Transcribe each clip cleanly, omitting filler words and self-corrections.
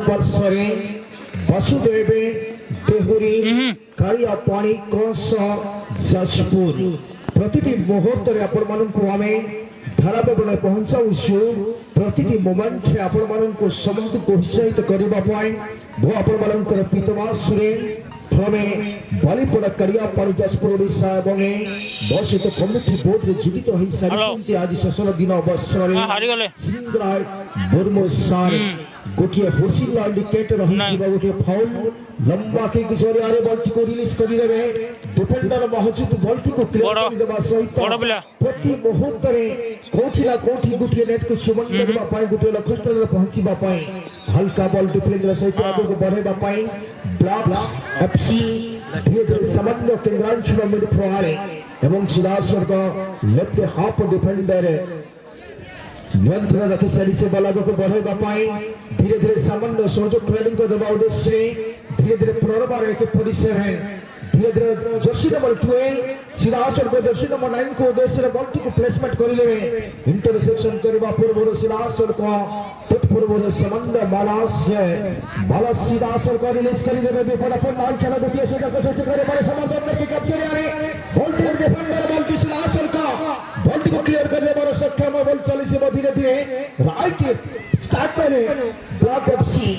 ବର୍ଷରେ ବାସୁଦେବ ଦେହୁରୀ କାଳିଆ ପାଣି କଂସ ଯାଜପୁର ପ୍ରତିଟି ମୁହୂର୍ତ୍ତରେ ଆପଣମାନଙ୍କୁ ଆମେ ଧାରାବାହିକ ପହଞ୍ଚାଉଛୁ ପ୍ରତିଟି ମୋମେଣ୍ଟରେ ଆପଣମାନଙ୍କୁ ସମସ୍ତଙ୍କୁ ଉତ୍ସାହିତ କରିବା ପାଇଁ ମୁଁ ଆପଣମାନଙ୍କର ପିତାମା ସୁରେନ ପ୍ରମେ ବାଲିପଡ଼ା କାଳିଆ ପାଣି ଯାଜପୁର ଓଡ଼ିଶା ଏବଂ ମୋ ସହିତ କମିଟି ବୋର୍ଡରେ ଜୀବିତ ହୋଇସାରିଛନ୍ତି ଆଜି ଶେଷର ଦିନ ଅବସରରେ ସିଂହରାଜ ମୁର୍ମୁ ସାର୍ गोटे हुसिल इंडिकेटर गोटे फाउल लंबा किक जरिया बॉल को रिलीज करदेवे डिफेंडर महजूद बॉल को क्लियर करदेवा सहित प्रति मुहूर्त कोठी ना कोठी गोटे नेट को सुमन करबा पाई गोटे लक्ष्य स्थल पहुंचीबा पाई हल्का बॉल डिफेंडर सहित आगे बढ़ेबा पाई ब्लॉक एफसी धीरे धीरे समन्वय केंद्रांचल मिड प्रहारे एवं सिदासर का लेफ्ट हाफ डिफेंडर नियंत्रण रखी सारी से बल को बढ़ेगा पाई धीरे धीरे सामान्य सहयोग ट्रेनिंग को देवा उद्देश्य धीरे धीरे पुनर्बार एक परिसर है धीरे धीरे जर्सी नंबर 12 सिदासर को जर्सी नंबर 9 को उद्देश्य बॉल को प्लेसमेंट कर लेवे इंटरसेप्शन करबा पूर्व सिदासर को तत्पूर्व समन्वय बाला सिदासर को रिलीज कर देवे विपद अपन नाम चला गोटिया से को चेक करे बड़े समर्थन में पिकअप चले आ रहे बॉल टीम डिफेंडर बॉल सिदासर का बॉल को क्लियर करने वाला सक्षम बॉल चली से धीरे धीरे राइट स्टार्ट करे ब्लॉक एफसी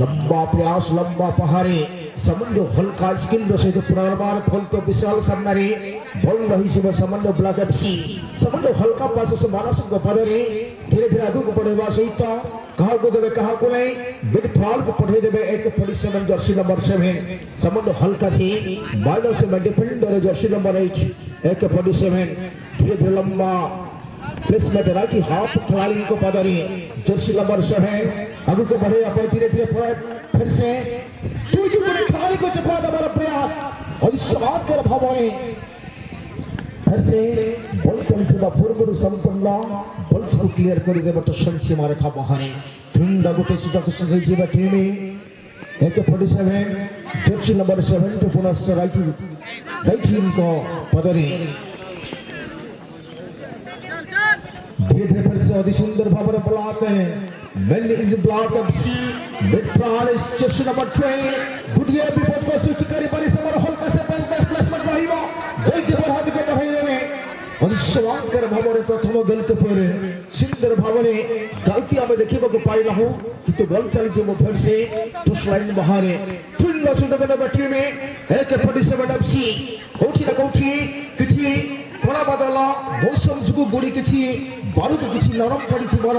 लंबा प्रयास लंबा पहाड़े समन्वय हल्का स्किन सहित पुनर्बार फल तो विशाल सामने बॉल रही से समन्वय ब्लॉक एफसी समन्वय हल्का पास से मानसिक पदरे धीरे धीरे आगे को बढ़ेवा सहित कहा को देवे कहा को नहीं मिडफील्ड को पढ़े देवे एक 47 जर्सी नंबर 7 समन्वय हल्का से माइनस में डिफेंडर जर्सी नंबर 8 एक 47 धीरे धीरे लंबा प्लेसमेंट राइट हाफ खिलाड़ी को पदरी जर्सी नंबर 7 आगे को बढ़े आप धीरे धीरे फिर से खिलाड़ी को चपा देने वाला प्रयास और इस समाज के अभाव में फिर से बॉल चलता पूर्व संपूर्ण बॉल को क्लियर कर दे बट सीमा रेखा बाहर ठंडा गोटे सुजक से जीवा टीम एक 47 जर्सी नंबर 7 टू पुनः राइट को पदरी धीरे धीरे फिर से अति सुंदर भाव में ब्लॉक है man in block FC midfield Jersey number 2 Gudiya विपद को सूची करी पारी समर हल्का से प्लेसमेंट रहिबो गोलकीपर हाथ को बढ़ाई देवे और स्वागत भाव में प्रथम गोलकीपर सुंदर भाव में गलती हमें देखिबो को पाई रहू किंतु बॉल चली जे फिर से टच लाइन बाहर ठंडा सुंदर नंबर 2 में एक 47 एफसी कोठी ना कोठी किछि कोला बदला मौसम जुगु गुड़ी किछि बारूद किछि नरम पड़ी थिबार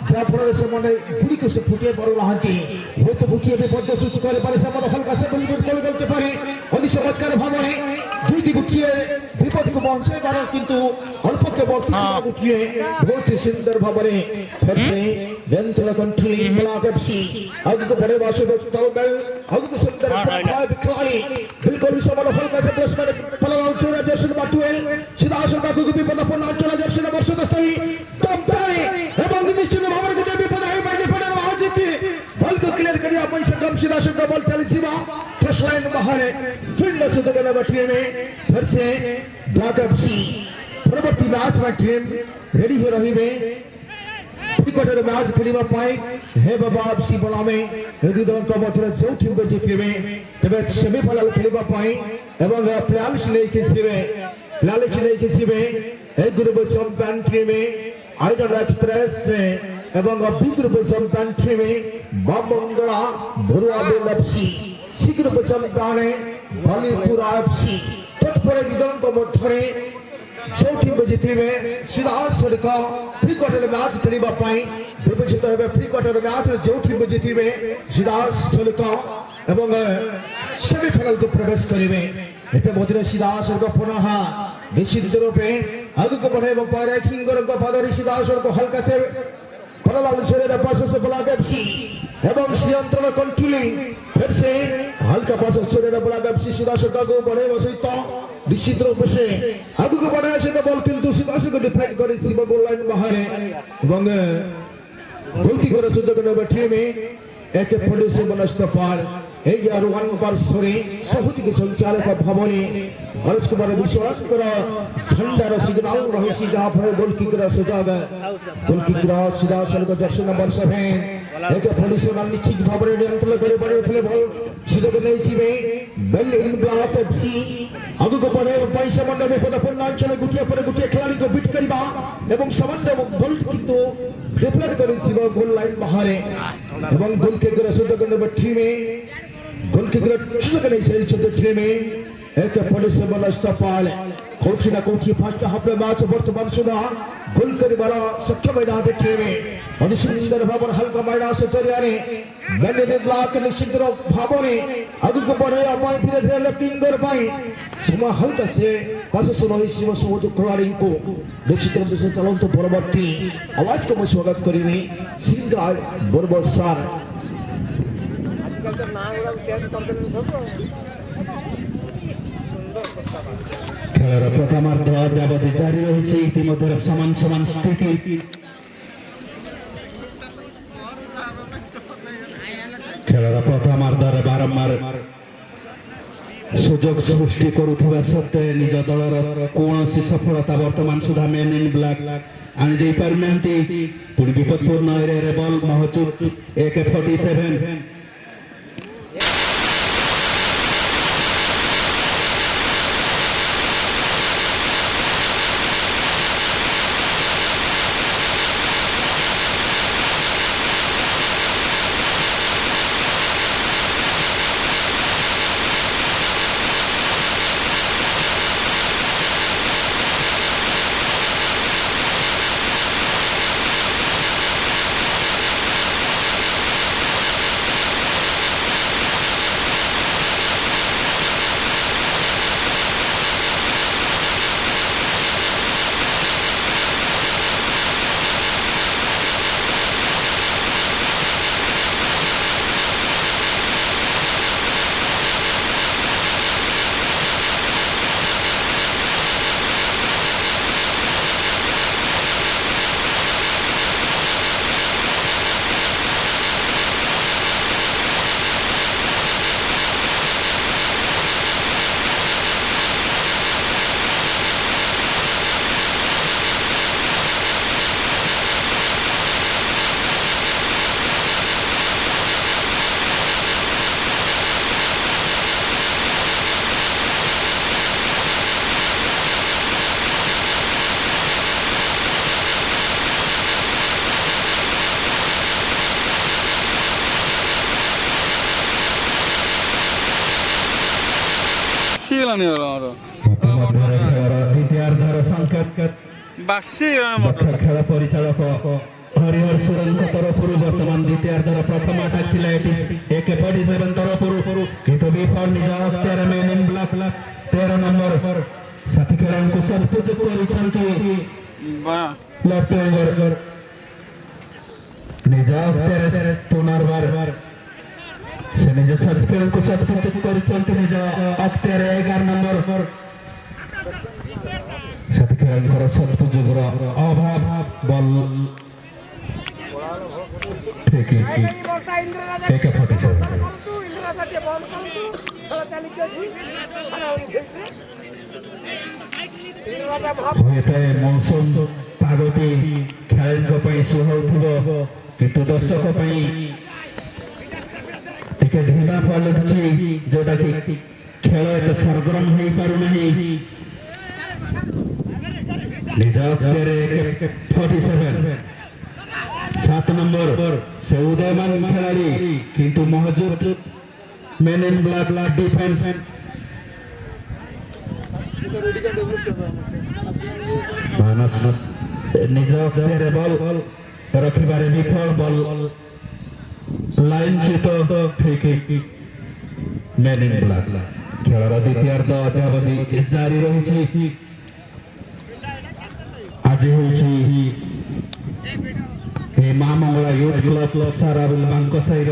जा फल से माने गुड़ी को से फुटे पारो लाहती हो तो गुटिए भी पद्य सूच करे पारे से माने हल्का से बिल्कुल गोल के पारे अति चमत्कार भाव में दुई गुटिए विपद को पहुंचे पारो किंतु अल्प के वर्ती गुटिए बहुत ही सुंदर भाव में फिर से वेंट्रल कंट्रोलिंग ब्लॉक एफसी आगे को बड़े वाशे तलबल आगे को सुंदर फाइव क्लाई बिल्कुल इस माने हल्का से प्लेसमेंट पलवा चोरा जर्सी नंबर 12 सीधा आशंका को भी पता पर नाम चला जर्सी नंबर 27 कंपाई एवं निश्चित भाव में गुटे विपद है बाइडे फडर महाजित बॉल को क्लियर करिया पैसा कम सीधा आशंका बॉल चली सीमा फर्स्ट लाइन बाहर फिर से तो नंबर 3 में फिर से ब्लॉक एफसी परवर्ती मैच में टीम रेडी हो रही है क्रिकेटर मैच खेलिबा पाई हे बाबा एफसी बला में यदि दल को मथुरा जो टीम को जितबे तबे सेमीफाइनल खेलिबा पाई एवं प्लेऑफ्स लेके सिबे एक ग्रुप चैंपियन टीम में आइडल एक्सप्रेस एवं बी ग्रुप चैंपियन टीम में बामंगला भरुआ बेल FC C group champion Balipura FC तत्पर दल को मथुरा जो टीम जितबे सीधा सड़का प्री क्वार्टर मैच खेलिबा पाई निर्वाचित हेबे प्री क्वार्टर मैच जो टीम जितबे सीधा सड़का एवं सेमीफाइनल को प्रवेश करिवे एते मधुर सीधा सड़का पुनः निश्चित रूपे आगे को बढ़ेबा पारे किंगर को पदरी सीधा सड़का हल्का से कललाल छेड़े पास से ब्लॉक एफसी एवं नियंत्रण कंट्रोलिंग फिर से हल्का पास छेड़े ब्लॉक एफसी सीधा सड़का को बढ़ेबा सहित निश्चित रूप से आगे को बढ़ाया से बॉल किंतु सीधा से डिफेंड करे सीमा गोल लाइन बाहर एवं गोलकीपर सुजग नंबर 3 में एक फंडे से बनस्त पार एक यारुवान पर सरे सहुति के संचालक भवने हर्ष कुमार विश्वास करा झंडा र सिग्नल रही सी जहां पर गोलकीपर सुजग गोलकीपर सीधा सड़क जर्सी नंबर 7 একে পুলিশের নিশ্চিত ভাবে নিয়ন্ত্রণ করে বাড়ি খেলে বল সুযোগ নেইছিবে বেলিন ব্লক এফসি আগুকে পরে পয়সা মণ্ডপে বিপদপূর্ণ অঞ্চলে গুটিয়ে পরে গুটিয়ে খেলাড়িকে বিট করিবা এবং সামান্য বল কিন্তু রিপ্লেট করেছিল গোল লাইন বাহারে এবং গোলকে করে সুযোগ নেবে টিমে গোলকে করে সুযোগ নেইছে টিমে একে পুলিশ বল স্টপাল কোটি না কোটি ফার্স্ট হাফে ম্যাচ বর্তমান সুদা গোল করিবার সক্ষম হইনাতে টিমে সুন্দর ভাবে হালকা মাইনাস জরিয়ারে বেলিন ব্লক নিশ্চিত ভাবে আগুকে পরে অপায় ধীরে ধীরে লেফটিঙ্গর পাই সময় হইতাছে পাশে সময় হিসেবে সুযোগ খেলাড়িଙ୍କୁ নিশ্চিত রূপে চলন্ত পরবর্তী আওয়াজকে আমি স্বাগত করিবি সিংগার বরবর স্যার খেলার প্রথমার্ধ অদ্যাবধি জারি রয়েছে ইতিমধ্যে সমান সমান স্থিতি খেলার প্রথমার্ধରେ ବାରମ୍ବାର ସୁଯୋଗ ସୃଷ୍ଟି କରୁଥିବା ସତ୍ତ୍ୱେ ନିଜ ଦଳର କୌଣସି ସଫଳତା ବର୍ତ୍ତମାନ ସୁଦ୍ଧା ମେନ୍ ଇନ୍ ବ୍ଲାକ୍ ଆଣିଦେଇ ପାରୁନାହାନ୍ତି ପୁଣି ବିପଦପୂର୍ଣ୍ଣ ଏରିଆରେ ବଲ୍ ମହଜୁଦ AK-47 ଦ୍ୱିତୀୟାର୍ଧର ସଂକେତ ଖେଳ ପରିଚାଳକ ହରିହର ସୁରଙ୍କ ତରଫରୁ ବର୍ତ୍ତମାନ ଦ୍ୱିତୀୟାର୍ଧର ପ୍ରଥମ ଆଟାକ୍ ଥିଲା ଏଠି AK-47 ତରଫରୁ କିନ୍ତୁ ବିଫଳ ନିଜ ଅକ୍ତିଆର ମେନ୍ ଇନ୍ ବ୍ଲାକ୍ 13 ନମ୍ବର ସାଥୀ ଖେଳାଙ୍କୁ ସଦୁପଯୋଗ କରିଛନ୍ତି ଲେଫ୍ଟ ୱିଙ୍ଗର ନିଜ ଅକ୍ତିଆରରେ ପୁନର୍ବାର ସେ ନିଜ ସାଥୀ ଖେଳାଙ୍କୁ ସଦୁପଯୋଗ କରିଛନ୍ତି ନିଜ ଅକ୍ତିଆରରେ 11 ନମ୍ବର ସାଥୀ ଖେଳାଙ୍କର ସଦୁପଯୋଗର ଅଭାବ ବଲ୍ ଠିକ୍ AK-47 ହୋଇଥାଏ ମୌସୁମ ପାଗଟି ଖେଳାଳିଙ୍କ ପାଇଁ ସୁହାଉଥିବ କିନ୍ତୁ ଦର୍ଶକ ପାଇଁ ଟିକେ ଧୀମା ପାଲଟୁଛି ଯୋଉଟାକି ଖେଳ ଏତେ ସରଗରମ ହୋଇପାରୁନାହିଁ ନିଜ ଅକ୍ତିଆରରେ AK-47 7 ନମ୍ବର ସେ ଉଦୟମାନ ଖେଳାଳି କିନ୍ତୁ ମହଜୁଦ ମେନ୍ ଇନ୍ ବ୍ଲାକ୍ ଡିଫେନ୍ସ ନିଜ ଅକ୍ତିଆରରେ ବଲ୍ ରଖିବାରେ ବିଫଳ ବଲ୍ ଲାଇନ୍ ଚ୍ୟୁତ ଠିକ୍ ମେନ୍ ଇନ୍ ବ୍ଲାକ୍ ଖେଳର ଦ୍ୱିତୀୟାର୍ଧ ଅଦ୍ୟାବଧି ଜାରି ରହିଛି ଆଜି ହେଉଛି এই মা মঙ্গলা ইউথ ক্লব সারাবিল বাঙ্কসাইর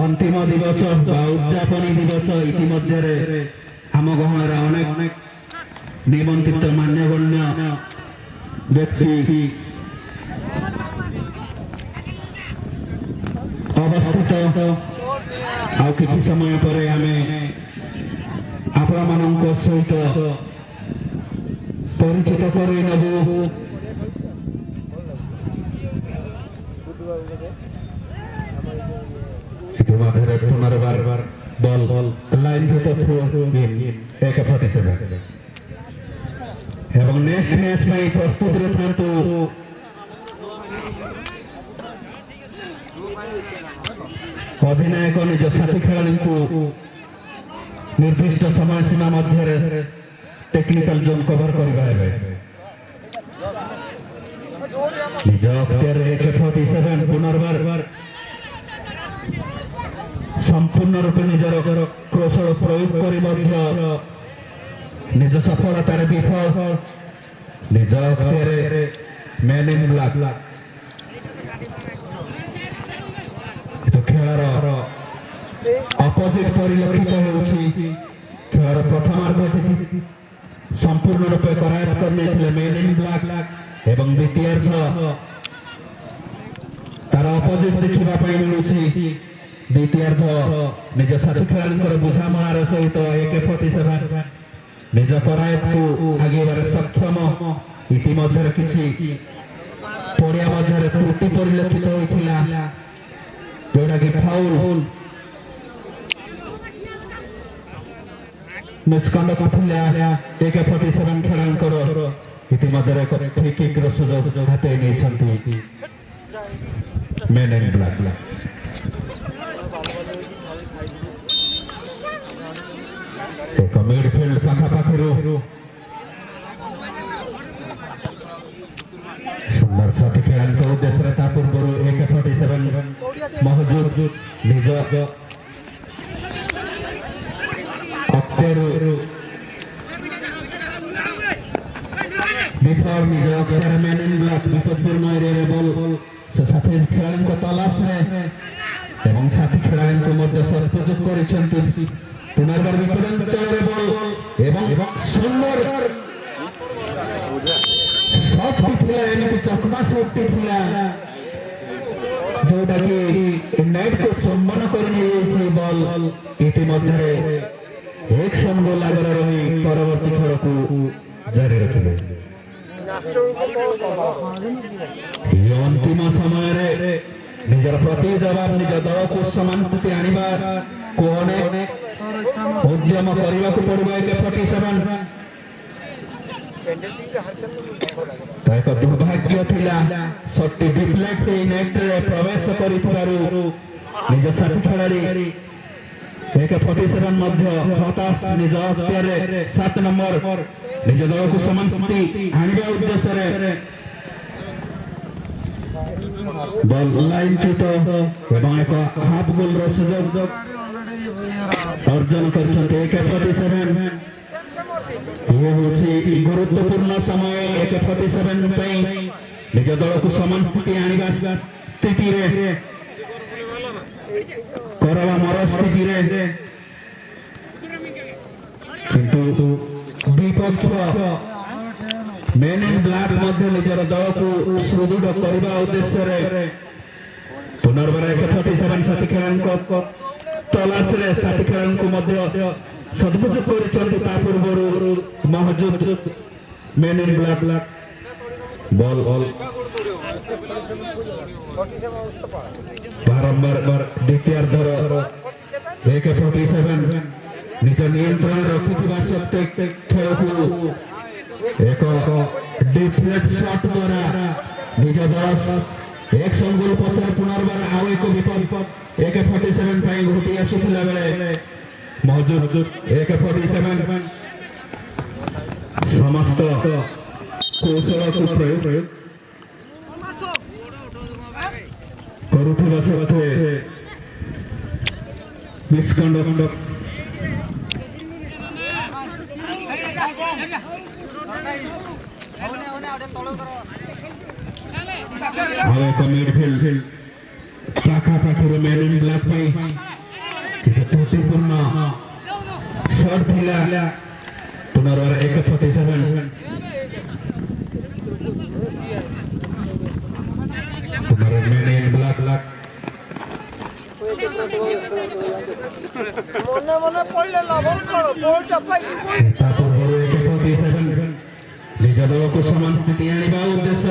অন্তিম দিবস বা উদযাপনী দিবস ইতিমধ্যে আম গহণের অনেক নিমন্ত্রিত মান্যগণ্য ব্যক্তি অবস্থিত ଆଉ କିଛି ସମୟ ପରେ ଆମେ ଆପଣମାନଙ୍କ ସହିତ ପରିଚିତ କରାଇ ନେବୁ ইতিমধ্যে পুনর্বার বল লাইন থেকে থ্রু ইন 147 এবং নেক্সট ম্যাচ ପାଇଁ ପ୍ରସ୍ତୁତ ଥାନ୍ତୁ ଅଧିନାୟକ ନିଜ ସାଥୀ ଖେଳାଳିଙ୍କୁ ନିର୍ଦ୍ଦିଷ୍ଟ ସମୟ ସୀମା ମଧ୍ୟରେ ଟେକ୍ନିକାଲ ଜୋନ୍ କଭର କରିବା ହେବେ ନିଜ ଅକ୍ତିଆରରେ 147 ପୁନର୍ବାର ସମ୍ପୂର୍ଣ୍ଣ ରୂପେ ନିଜର କୌଶଳ ପ୍ରୟୋଗ କରି ମଧ୍ୟ ନିଜ ସଫଳତାରେ ବିଫଳ ନିଜ ଅକ୍ତିଆରରେ ମ୍ୟାନ୍ ଇନ୍ ବ୍ଲାକ୍ ଖେଳର ଅପୋଜିଟ୍ ପରିଲକ୍ଷିତ ହେଉଛି ଖେଳର ପ୍ରଥମାର୍ଦ୍ଧଟି ସମ୍ପୂର୍ଣ୍ଣ ରୂପେ କରାୟତ୍ତ କରିନେଇଥିଲେ ମ୍ୟାନ୍ ଇନ୍ ବ୍ଲାକ୍ ଏବଂ ଦ୍ୱିତୀୟାର୍ଦ୍ଧ ତାର ଅପୋଜିଟ୍ ଦେଖିବା ପାଇଁ ମିଳୁଛି ଦ୍ୱିତୀୟାର୍ଦ୍ଧ ନିଜ ସାଥୀ ଖେଳାଳିଙ୍କର ବୁଝାମଣାର ସହିତ AK-47 ନିଜ କରାୟତକୁ ଆଗେଇବାରେ ସକ୍ଷମ ଇତିମଧ୍ୟରେ କିଛି ପଡ଼ିଆ ମଧ୍ୟରେ ତ୍ରୁଟି ପରିଲକ୍ଷିତ ହୋଇଥିଲା जोटाकि फाउल मिसकंडक्ट थिला AK-47 खेलांकर इतिमध्य एक फ्री किक रो सुजोग हाते नै छन्ति मेन इन ब्लैक एक मिडफील्ड पाखा पाखिरो सुंदर साथी खेलांकर उद्देश्य ता पूर्व AK-47 मौजूद निज अक्तेरु बिफोर निज अक्तेर मैन इन ब्लैक विपदपूर्ण एरिया बॉल से साथी खेलाड़ी को तलाश रे एवं साथी खेलाड़ी को मध्य सदुपयोग करिसेंति पुनर्बार विपदंचल रे बॉल एवं सुंदर शॉट पिथिला एनिक चकमा शॉट पिथिला जोटा कि नेट को चुंबन करने बॉल इतिमध्य एक सन गोल आगे रही परवर्ती खेल को जारी रखिले अंतिम समय निजर प्रति जवाब निज दल को समान स्थिति आनिबा को अनेक उद्यम करने को पड़ो AK-47 एक दुर्भाग्य थिला सट्टी डिफ्लेक्ट नेट रे प्रवेश करिथारु निज साथी खेलाड़ी AK-47 मध्य हताश निज अक्तियार 7 नंबर निज दल को समान स्थिति आनिबा उद्देश्य रे बॉल लाइन चित एवं एक हाफ गोल रो सुजोग अर्जन करछन्ते AK-47 ये गुरुत्वपूर्ण समय AK-47 निज दल को समान स्थिति आनिबा स्थिति रे करवा मर स्थिति रे किंतु विपक्ष मेन इन ब्लैक मध्य निजर दल को सुदृढ़ करने उद्देश्य रे पुनर्बार AK-47 साथी खेलाड़ी को तलाश रे साथी खेलाड़ी को मध्य सदुपयोग करिसेंति ता पूर्व मौजूद मेन इन ब्लैक बॉल बारंबार द्वितीयार्धर AK-47 निज नियंत्रण रखुथिबा सत्ते खेल को एक डिफ्लेक्ट शॉट द्वारा निज दल एक संगोल पछर पुनर्बार आउ एक विपद AK-47 पई घटी आसुथिला बेले मौजूद AK-47 समस्त कौशल को प्रयोग करुथिबा सत्ते मिसकंडक्ट एक मिडफील्ड पाखा पाखि मेन इन ब्लैक त्रुटिपूर्ण शॉट थिला पुनर्बार AK-47 पुनर्बार मेन इन ब्लैक মনে মনে পড়লে লবণ করো বল চাপাই तापर AK-47 निज दल को समान स्थिति आनिबा उद्देश्य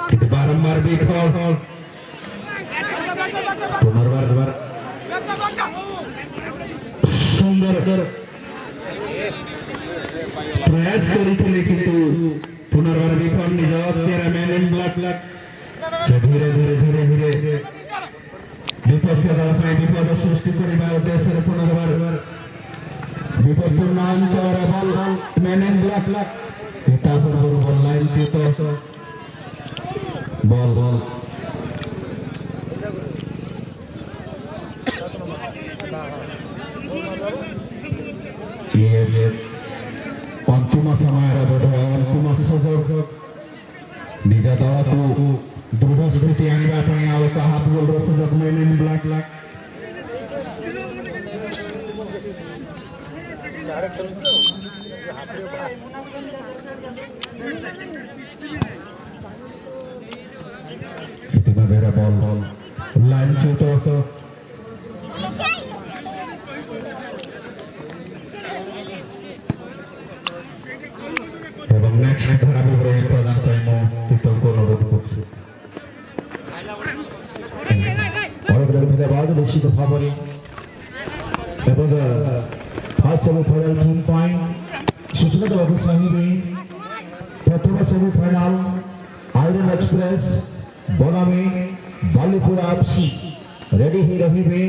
किंतु बार বারম্বার বিফল পুনর্বার সুন্দর প্রয়াস করেছিলে কিন্তু পুনর্বার বিফল নিজ অত্যারা ম্যান ইন ব্ল্যাক ধীরে ধীরে ধীরে ধীরে বিপক্ষ দল ପାଇଁ বিপদ সৃষ্টি କରିବା ଉଦ୍ଦେଶ୍ୟରେ ପୁନର୍ବାର ବିପଦପୂର୍ଣ୍ଣ ଅଞ୍ଚଳର ବଲ୍ ମ୍ୟାନ୍ ଇନ୍ ବ୍ଲାକ୍ ତା ପୂର୍ବରୁ ବଲ୍ ଲାଇନ୍ ଚ୍ୟୁତ ବଲ୍ ଅନ୍ତିମ ସମୟର ବୋଧ ଅନ୍ତିମ ସୁଯୋଗ ନିଜ ଦଳକୁ ଦୃଢ଼ ସ୍ଥିତି ଆଣିବା ପାଇଁ ଆଉ ଏକ ହାଫ୍ ଗୋଲ୍ର ସୁଯୋଗ ମ୍ୟାନ୍ ଇନ୍ ବ୍ଲାକ୍ ইতিমধ্যে বল লাইন চ্যুত এবং নেক্সট ধারা বিবরণী প্রদান ପାଇଁ ମୁଁ ଟିଟୋଙ୍କୁ ଅନୁରୋଧ କରୁଛି ଧନ୍ୟବାଦ ନିଶ୍ଚିତ ଭାବରେ ଏବଂ ଫାର୍ଷ୍ଟ ସେମିଫାଇନାଲ ଟିମ୍ ପାଇଁ ସୂଚନା ଦେବାକୁ ଚାହିଁବି ପ୍ରଥମ ସେମିଫାଇନାଲ ଆଇରନ୍ ଏକ୍ସପ୍ରେସ ବନାମୀ ବାଲିପୁରା ଏଫସି ରେଡି ହୋଇ ରହିବେ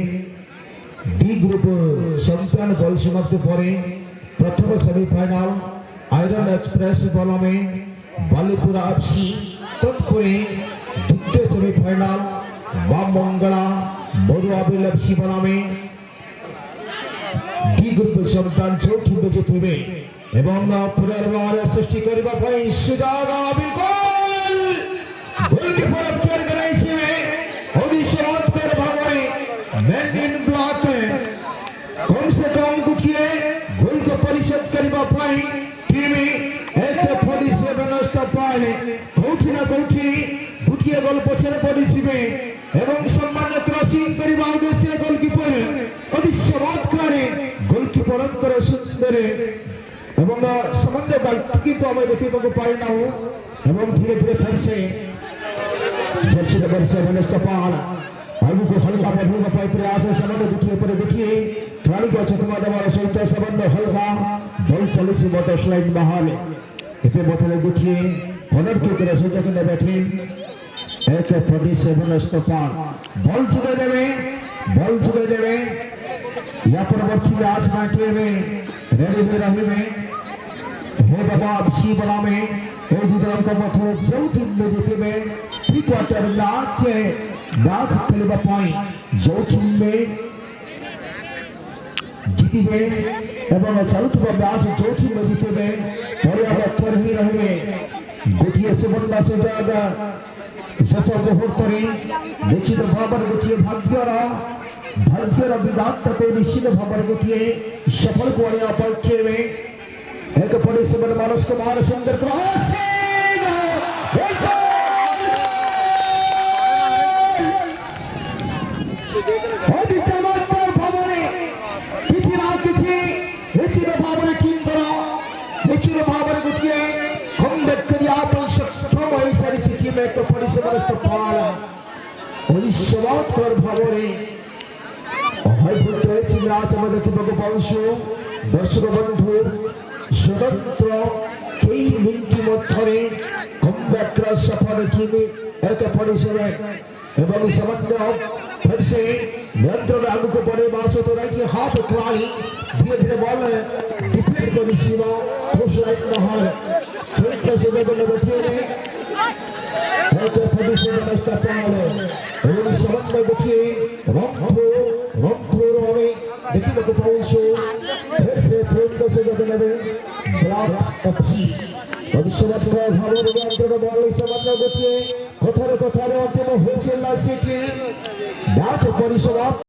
ଡି ଗ୍ରୁପ ଚମ୍ପିୟନ ବଲ୍ ସମାପ୍ତି ପରେ ପ୍ରଥମ ସେମିଫାଇନାଲ आयरन एक्सप्रेस बनामे बालीपुरा एफसी तत्पुरे द्वितीय सेमीफाइनल वाम मंगला मरुआबिल एफसी बनामे डी ग्रुप चैंपियन चौथी जितबे एवं पुनर्बार सृष्टि करबा पई सुजागा बिगोल गोलकीपर अक्षर गनाइसी में ओडिशा कर भागवे मैन इन ब्लॉक कम से कम गुटिए गोल को परिशोध करबा पई टीमी एक 47 स्टॉपाले कोठी ना कोठी गुटिए गोल पछरे पडिसिबे एवं सम्मान क्रॉसिंग करिबा उद्देश्य गोलकीपर अति चमत्कारे गोलकीपर अंतर सुंदर एवं समन्वय गलती तो हमें देखिବାକୁ पाइ ना हो एवं धीरे धीरे फिर से जर्सी नंबर 7 स्टॉपाल आगु को हल्का बढ़ाने का प्रयास है समन्वय गुटिए पर देखिए खिलाड़ी को चकमा देवार सहित समन्वय हल्का बल चलुची मोटर स्लाइड बहाले इतने बोतले गुटिए कॉर्नर की तरफ से जगह बैठे एक 47 स्टॉपाल बॉल चुके देवे या परवर्ती व्यास बैठे में रेडी हो रही में हे बाबा सी बना में ओ दिदर को मथो चौथी में जीते में प्री क्वार्टर मैच खेलबा पाई चौथी में जीतिबे एवं चलुवा मैच चौथी में जीतिबे पर्याप्तर ही रहिबे गोटिए सुवर्ण सुजाग शेष मुहूर्त निश्चित भाव गोटे भाग्यर विधात को निश्चित भाव गोटे सफल को आने पक्षे में एक पड़े से मानस कुमार सुंदर क्रॉस दर्शक बंधु स्वतंत्र कई मिनट मध्य कमबैक सफल टीम एक एवं समन्वय फिर से नियंत्रण आगु को बढ़े बासो तो रही हाफ खिलाड़ी धीरे धीरे बॉल डिफेंड कर सीमा पुश लाइन बाहर खेलने से बदले बैठे ने एक 47 स्टॉपाल एवं समन्वय देखिए रंगपुर हमें देखिए को पाउशो फिर से फ्रंट से बदले ब्लॉक एफसी भविष्यत भाव नियंत्रण बॉल समन्वय देखिए कथारे अंतिम हुइसेल लास्ट मैच परिसमाप्त।